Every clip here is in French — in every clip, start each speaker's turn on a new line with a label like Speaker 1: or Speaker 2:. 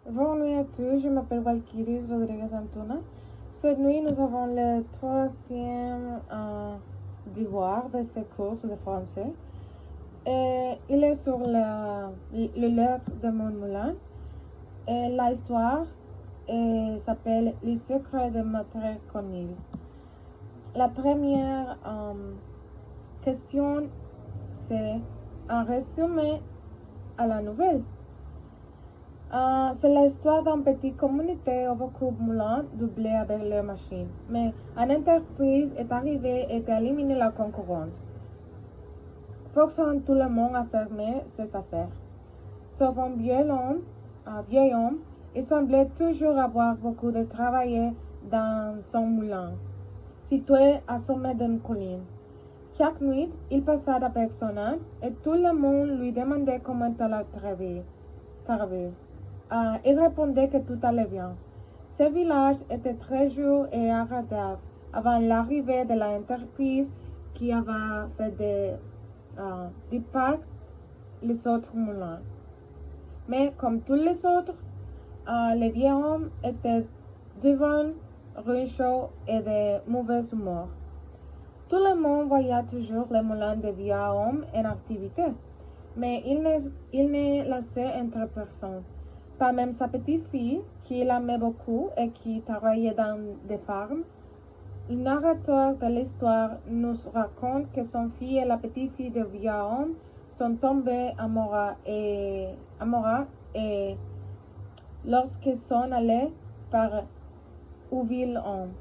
Speaker 1: Bonne nuit à tous, je m'appelle Valkyrie Rodriguez Antuna. Cette nuit, nous avons le troisième devoir de ce cours de français. Et il est sur le l'œuvre de Montmoulin. Et l'histoire s'appelle Le secret de Maître Cornille. La première question, c'est un résumé à la nouvelle. C'est l'histoire d'une petite communauté au beaucoup moulin doublé avec leurs machines. Mais une entreprise est arrivée et a éliminé la concurrence, forçant tout le monde à fermer ses affaires. Sauf un vieil homme, il semblait toujours avoir beaucoup de travail dans son moulin, situé au sommet d'une colline. Chaque nuit, il passait avec son âne et tout le monde lui demandait comment elle travaillait. Il répondait que tout allait bien. Ce village était très jour et agréable avant l'arrivée de l'entreprise qui avait fait du parc les autres moulins. Mais comme tous les autres, le vieux homme était devant chaud et de mauvais humeur. Tout le monde voyait toujours le moulin de vieux homme en activité, mais il ne laissait entrer personne. Pas même sa petite fille, qui l'aimait beaucoup et qui travaillait dans des fermes. Le narrateur de l'histoire nous raconte que son fils et la petite fille de vieux homme sont tombés amoureux et lorsqu'ils sont allés par Ouville homme.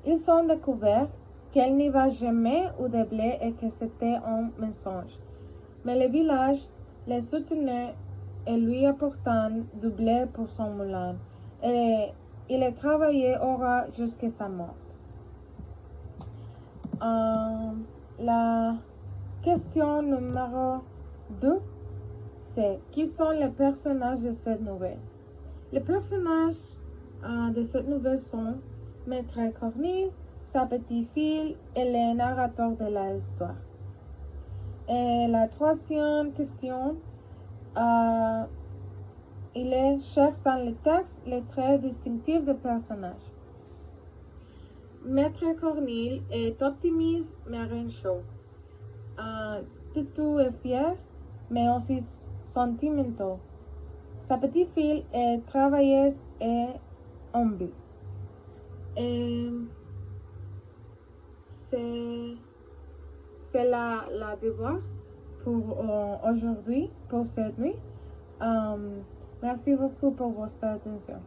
Speaker 1: Ils ont découvert qu'elle n'y va jamais au de blé et que c'était un mensonge. Mais le village les soutenait et lui apportant du blé pour son moulin, et il a travaillé jusqu'à sa mort. La question numéro 2, c'est qui sont les personnages de cette nouvelle? Les personnages de cette nouvelle sont Maître Cornille, sa petite fille et le narrateur de l'histoire. Et la troisième question, il cherche dans le texte les traits distinctifs des personnages. Maître Cornille est optimiste mais rinchot. Tutu est fier mais aussi sentimental. Sa petite fille est travailleuse et humble. Et c'est la devoir pour aujourd'hui, pour cette nuit. Merci beaucoup pour votre attention.